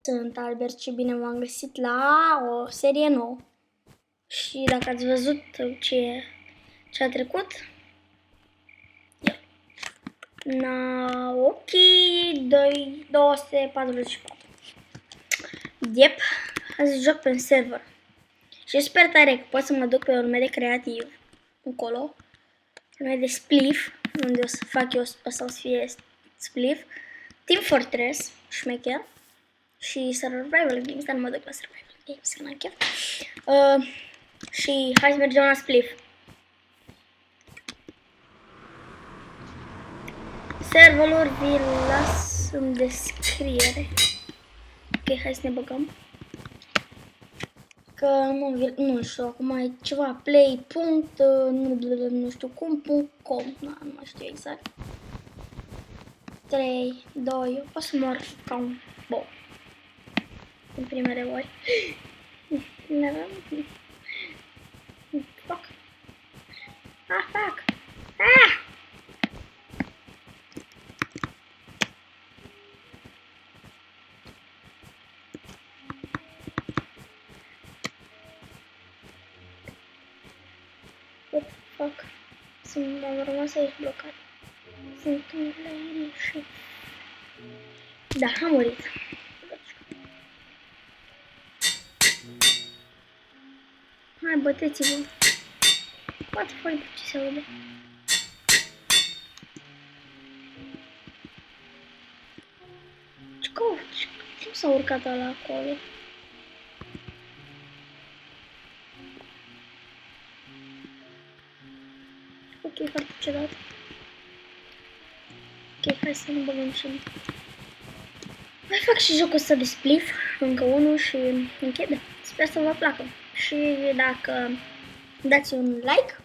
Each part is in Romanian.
Sunt Albert și bine v-am găsit la o serie nouă. Și dacă ați văzut ce a trecut, Naoki 244. Yep, azi joc pe un server. Și sper tare că pot să mă duc pe urme de creativ încolo. Urme de spliff, unde o să fac eu, o să fie spliff. Team Fortress, șmecher. Și Survival Games, dar nu mă duc la Survival Games, că n-am chef. Și hai să mergem la spliff. Serverul vi-l las în descriere. Ok, hai să ne băgăm. Că nu știu, acum e ceva play. Nu știu cum, .com, nu mai știu exact. 3, 2, o să mor ca un bou. În primele ori. Fuck. Fuck. What the fuck? Am rămas aici blocat. Sunt un lady și... Da, am murit. Hai, băteți-vă. What the fuck, ce se aude? Ce cauți? Cum s-a urcat ăla acolo? Ok, foarte ciudat. Ok, hai să nu băgăm și... Mai fac și jocul ăsta de spliff, încă unul și închid. Sper să vă placă. Și dacă dați un like,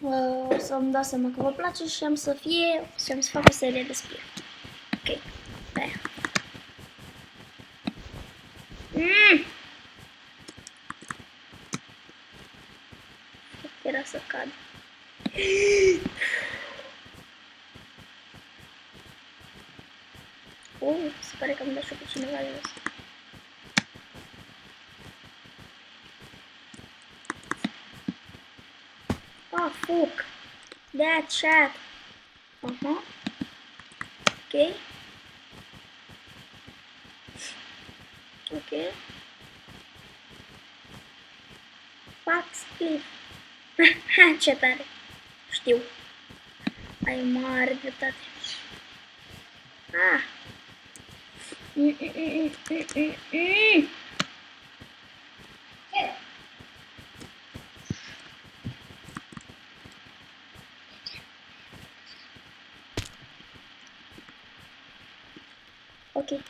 o să-mi dau seama că vă place și am să fac o serie de spliff. Ok, aia. Era să cad. Se pare că am dat și pe cineva de jos. Fuck. That shot. Ok. Ok. Fac split. Ce tare. Știu. Ai mare dreptate. Ok.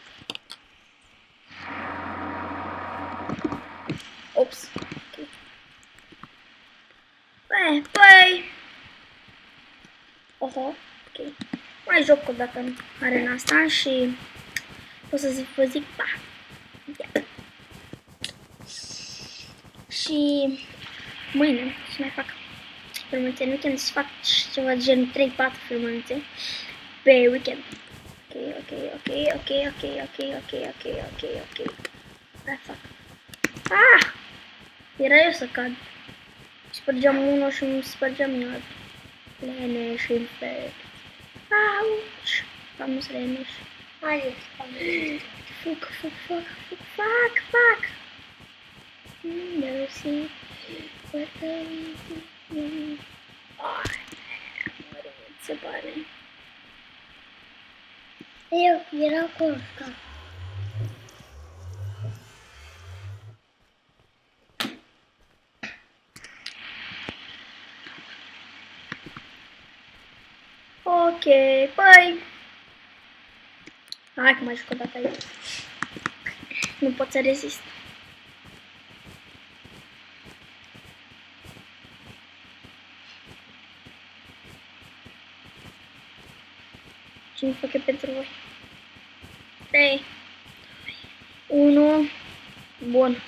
Ops. Ok. Păi. Oho. Ok. Mai joc o dată în arena asta și o să vă zic pa. Yeah. Și mâine să mai fac filmulețe în weekend, să fac ceva gen 3-4 filmulețe pe weekend. Ok. Hai fac. Era eu să cad. Spărgeam unul și îmi spărgeam iar. Leneș, infect. Auci. Am să leneș. Hai, Fuck. Mercy. Se pare. Eu era acolo. Ok, păi. Hai că mai joc o dată aici. Nu pot să rezist. Ce-mi fac pentru voi? 3, 1, bun.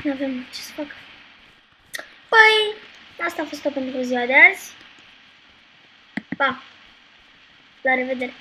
Nu avem ce să fac. Păi, asta a fost tot pentru ziua de azi. Pa! La revedere!